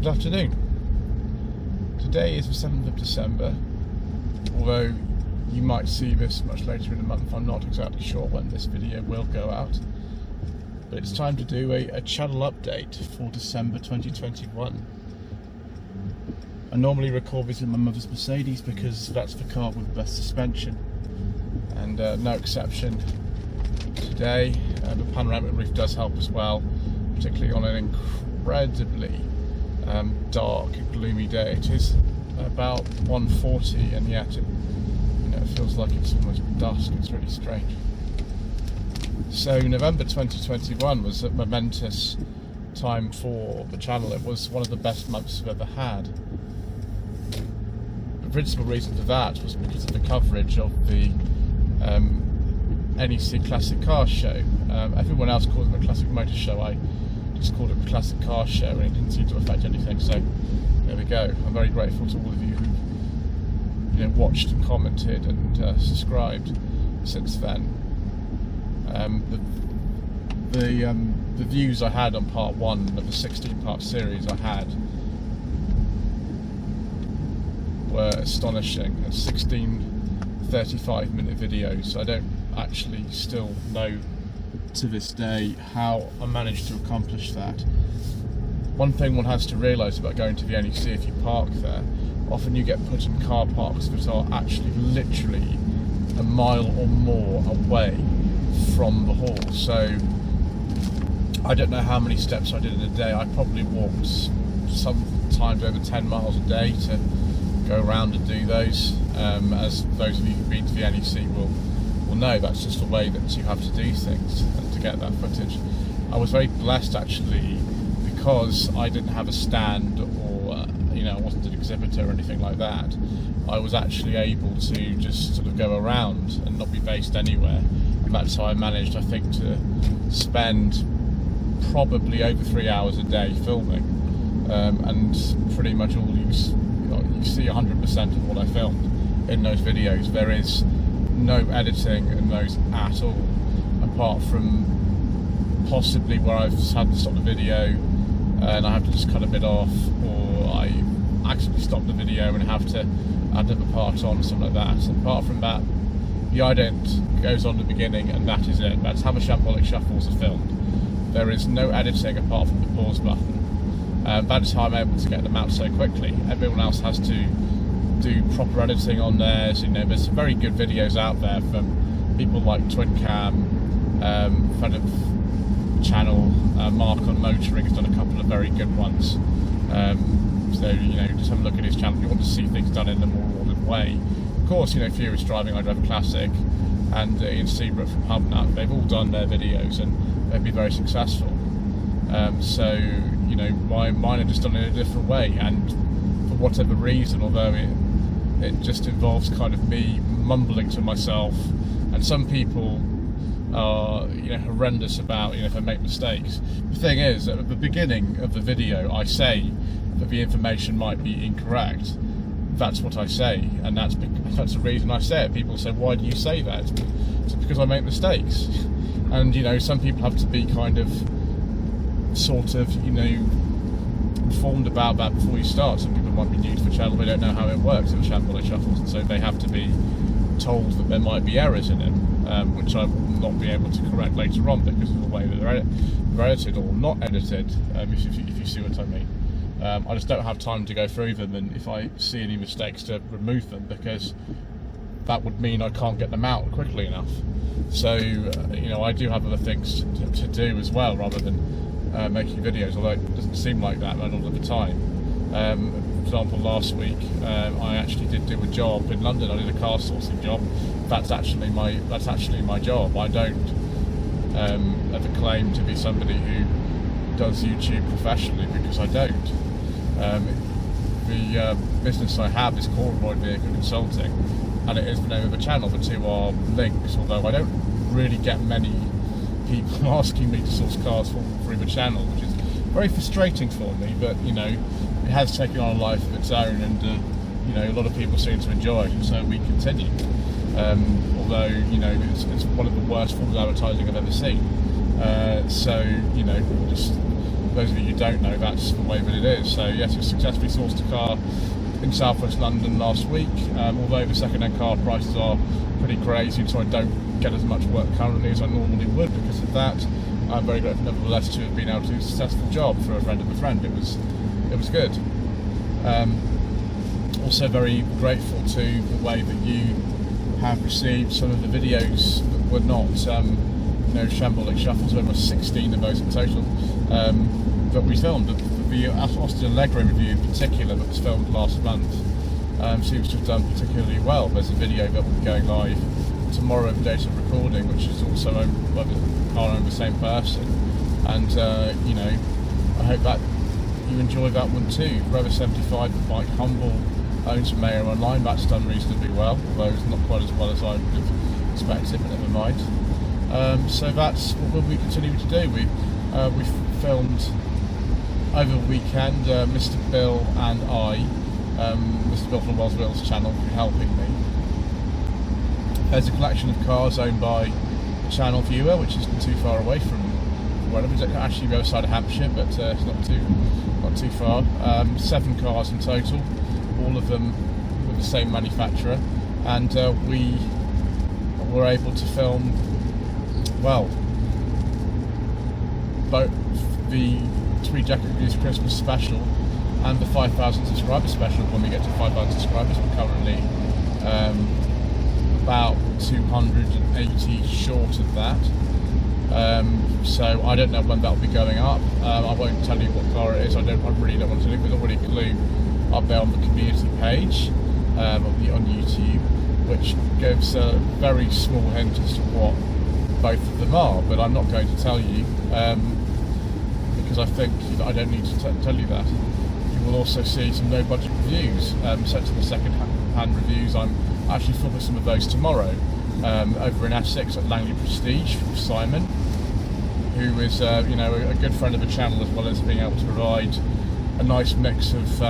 Good afternoon. Today is the 7th of December, although you might see this much later in the month. I'm not exactly sure when this video will go out, but it's time to do a channel update for December 2021. I normally record this in my mother's Mercedes because that's the car with the best suspension, and no exception today. The panoramic roof does help as well, particularly on an incredibly dark, gloomy day. It is about 1:40, and yet it feels like it's almost dusk. It's really strange. So November 2021 was a momentous time for the channel. It was one of the best months I've ever had. The principal reason for that was because of the coverage of the NEC Classic Car Show. Everyone else calls it a Classic Motor Show. I just called it the Classic Car Show, and it didn't seem to affect anything. So there we go. I'm very grateful to all of you who watched and commented and subscribed since then. The views I had on part 1 of the 16-part series I had were astonishing. 16 35-minute videos. I don't actually still know to this day how I managed to accomplish that. One thing one has to realise about going to the NEC, if you park there, often you get put in car parks that are actually literally a mile or more away from the hall. So I don't know how many steps I did in a day. I probably walked sometimes over 10 miles a day to go around and do those. As those of you who've been to the NEC will know, that's just the way that you have to do things and to get that footage. I was very blessed actually, because I didn't have a stand or I wasn't an exhibitor or anything like that. I was actually able to just sort of go around and not be based anywhere, and that's how I managed, I think, to spend probably over 3 hours a day filming, and pretty much all you see 100% of what I filmed in those videos. There is no editing in those at all, apart from possibly where I've had to stop the video and I have to just cut a bit off, or I accidentally stop the video and have to add another part on, something like that. And apart from that, the ident goes on the beginning and that is it. That's how the Shambolic Shuffles are filmed. There is no editing apart from the pause button. That is how I'm able to get them out so quickly. Everyone else has to do proper editing on theirs. There's some very good videos out there from people like Twin Cam, friend of channel, Mark on Motoring has done a couple of very good ones. So just have a look at his channel if you want to see things done in a more ordered way. Of course, Furious Driving, I Drive a Classic, and Ian Seabrook from Hubnut, they've all done their videos and they've been very successful. So mine are just done in a different way, and for whatever reason, although it just involves kind of me mumbling to myself, and some people are horrendous about if I make mistakes. The thing is, at the beginning of the video I say that the information might be incorrect. That's what I say, and that's the reason I say it. People say, why do you say that? It's because I make mistakes, and some people have to be kind of sort of informed about that before you start. Some people might be new to the channel, they don't know how it works in the Shambolic Shuffles, and so they have to be told that there might be errors in it, which I will not be able to correct later on because of the way that they're edited or not edited, if you see what I mean. I just don't have time to go through them, and if I see any mistakes, to remove them, because that would mean I can't get them out quickly enough. So I do have other things to do as well, rather than making videos, although it doesn't seem like that a lot of the time. For example, last week I actually did do a job in London. I did a car sourcing job. That's actually my job. I don't ever claim to be somebody who does YouTube professionally, because I don't. The business I have is called Lloyd Vehicle Consulting, and it is the name of the channel. The two are linked, although I don't really get many people asking me to source cars through the channel, which is very frustrating for me, but it has taken on a life of its own, and a lot of people seem to enjoy it, and so we continue. Although it's one of the worst forms of advertising I've ever seen. So just For those of you who don't know, that's the way that it is. So yes, we successfully sourced a car in southwest London last week. Although the second-hand car prices are pretty crazy, so I don't get as much work currently as I normally would because of that. I'm very grateful nevertheless to have been able to do a successful job for a friend of a friend. It was good. Also very grateful to the way that you have received some of the videos that were not shambolic shuffles. There were 16 of those in total that we filmed. The Austin Allegro review in particular that was filmed last month seems to have done particularly well. There's a video that will be going live tomorrow of date of recording, which is also owned by the same person, and I hope that you enjoy that one too. Forever 75 Mike Humble owns a Mayor Online. That's done reasonably well, although it's not quite as well as I would have expected, but never mind. So that's what we continue to do. We filmed over the weekend. Mr. Bill and I, Mr. Bill from Wells Will's channel, helping me. There's a collection of cars owned by a channel viewer, which isn't too far away from where it's actually the other side of Hampshire, but it's not too far. 7 cars in total, all of them with the same manufacturer, and we were able to film, well, both the Three Jacket Reviews Christmas special and the 5,000 subscriber special. When we get to 5,000 subscribers, we're currently about 280 short of that. So I don't know when that'll be going up. I won't tell you what car it is. I really don't want to. There's already a clue up there on the community page on YouTube, which gives a very small hint as to what both of them are. But I'm not going to tell you because I think I don't need to tell you that. You will also see some no budget reviews set to the second-hand reviews. I'm actually filming some of those tomorrow over in Essex at Langley Prestige from Simon, who is a good friend of the channel, as well as being able to provide a nice mix of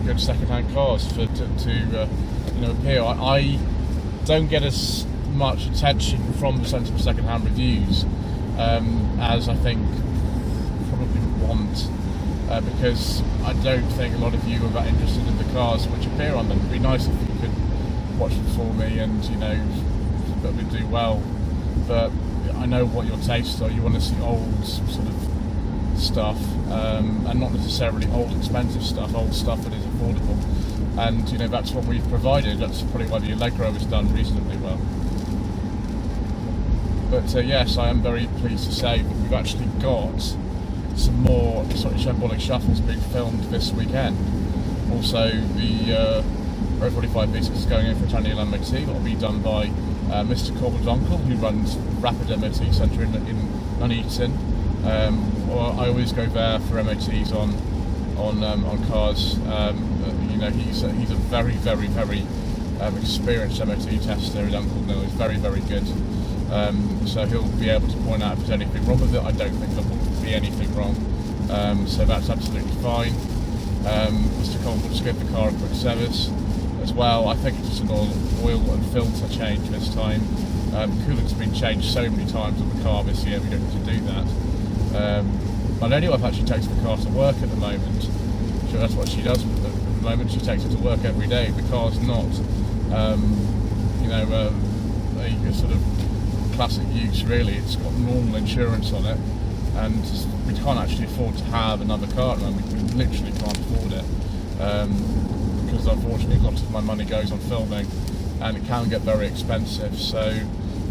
good second-hand cars to appear. I don't get as much attention from the sensible second-hand reviews as I think probably want, because I don't think a lot of you are that interested in the cars which appear on them. It'd be nice if you could watch them for me, and that would do well. But I know what your tastes are. You want to see old sort of stuff, and not necessarily old expensive stuff. Old stuff that is affordable, and that's what we've provided. That's probably why the Allegro has done reasonably well. But yes, I am very pleased to say that we've actually got some more sort of shambolic shuffles being filmed this weekend. Also, the Road 45 business is going in for Italian MOT. That'll be done by Mr. Corbett Uncle, who runs Rapid MOT Centre in Nuneaton. I always go there for MOTs on cars. He's a very, very, very experienced MOT tester. His uncle Neil is very, very good. So he'll be able to point out if there's anything wrong with it. I don't think there will be anything wrong. So that's absolutely fine. Mr. Corbett will just give the car a quick service as well. I think it's just an oil and filter change this time. Coolant's been changed so many times on the car this year, we don't need to do that. My lady wife actually takes the car to work at the moment. So that's what she does at the moment. She takes it to work every day. The car's not, a sort of classic use really. It's got normal insurance on it, and we can't actually afford to have another car at the moment. We literally can't afford it. Because unfortunately a lot of my money goes on filming, and it can get very expensive. So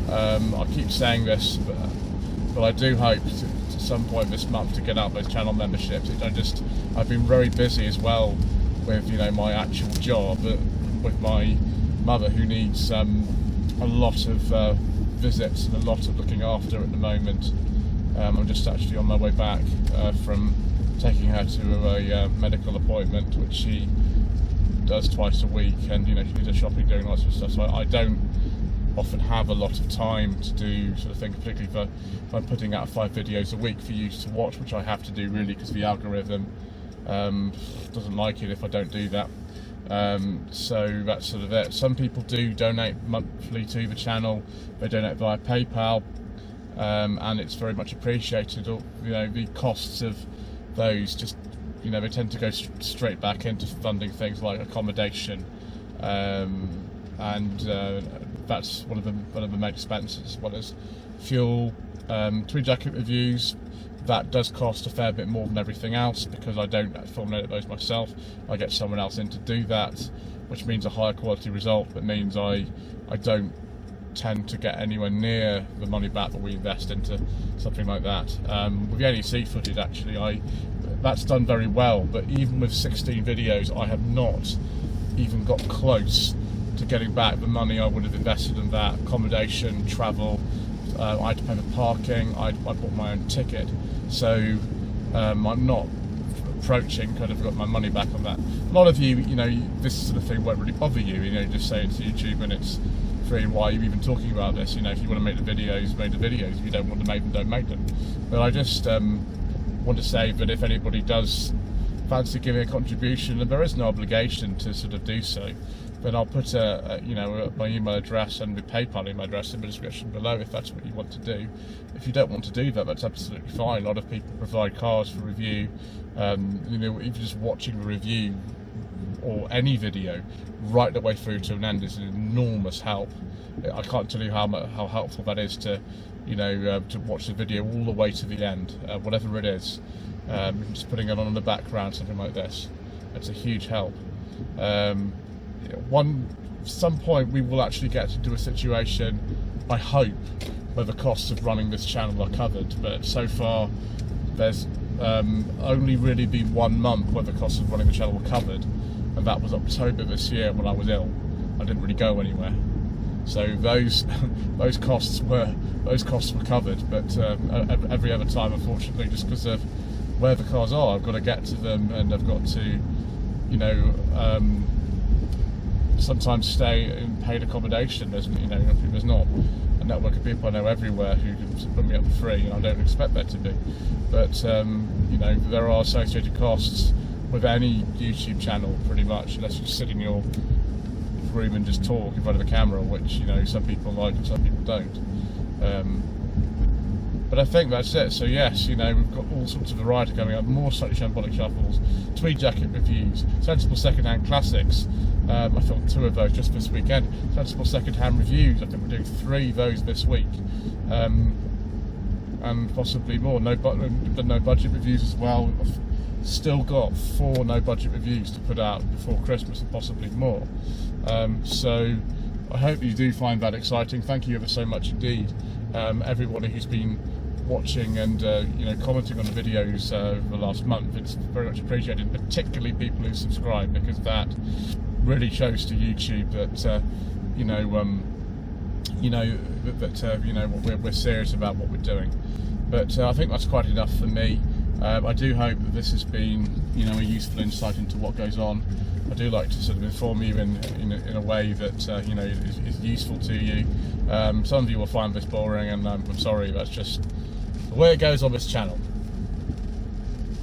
I keep saying this, but I do hope to some point this month to get out those channel memberships. I've been very busy as well with my actual job, with my mother, who needs a lot of visits and a lot of looking after at the moment. I'm just actually on my way back from taking her to a medical appointment, which she does twice a week, and she needs a shopping, doing lots of stuff. So I don't often have a lot of time to do sort of thing, particularly if I'm putting out 5 videos a week for you to watch, which I have to do really because the algorithm doesn't like it if I don't do that. So that's sort of it. Some people do donate monthly to the channel. They donate via PayPal, and it's very much appreciated. The costs of those just, you know, they tend to go straight back into funding things like accommodation, and that's one of the main expenses, as well as fuel. Tweed jacket reviews, that does cost a fair bit more than everything else, because I don't formulate those myself. I get someone else in to do that, which means a higher quality result, but means I don't tend to get anywhere near the money back that we invest into something like that. With the NEC footage, actually, that's done very well, but even with 16 videos, I have not even got close to getting back the money I would have invested in that. Accommodation, travel, I had to pay for parking, I bought my own ticket, so I'm not approaching kind of got my money back on that. A lot of you, you know, this sort of thing won't really bother you, you know, just say it's YouTube and it's free, and why are you even talking about this? You know, if you want to make the videos, make the videos. If you don't want to make them, don't make them. But I just want to say that if anybody does fancy giving a contribution, and there is no obligation to sort of do so, then I'll put you know, my email address and the PayPal email address in the description below if that's what you want to do. If you don't want to do that, that's absolutely fine. A lot of people provide cars for review. You know, even just watching the review or any video right the way through to an end is an enormous help. I can't tell you how helpful that is to, you know, to watch the video all the way to the end, whatever it is. Just putting it on in the background, something like this, it's a huge help. Some point we will actually get to a situation, I hope, where the costs of running this channel are covered, but so far there's only really been 1 month where the costs of running the channel were covered, and that was October this year when I was ill. I didn't really go anywhere, so those costs were covered. But every other time, unfortunately, just because of where the cars are, I've got to get to them, and I've got to, you know, sometimes stay in paid accommodation. There's, you know, there's not a network of people I know everywhere who can put me up for free, and I don't expect there to be. But you know, there are associated costs with any YouTube channel, pretty much, unless you sit in your room and just talk in front of the camera, which, you know, some people like and some people don't. But I think that's it. So yes, you know, we've got all sorts of variety coming up, more slightly shambolic shuffles, tweed jacket reviews, sensible second-hand classics. I filmed 2 of those just this weekend. Sensible second-hand reviews, I think we're doing 3 of those this week, and possibly more. No budget reviews as well. We've still got 4 no budget reviews to put out before Christmas, and possibly more. So I hope you do find that exciting. Thank you ever so much indeed, everybody who's been watching and you know, commenting on the videos over the last month. It's very much appreciated, particularly people who subscribe, because that really shows to YouTube that you know, you know, we're serious about what we're doing. But I think that's quite enough for me. I do hope that this has been, you know, a useful insight into what goes on. I do like to sort of inform you in a way that you know, is useful to you. Some of you will find this boring, and I'm sorry, that's just the way it goes on this channel.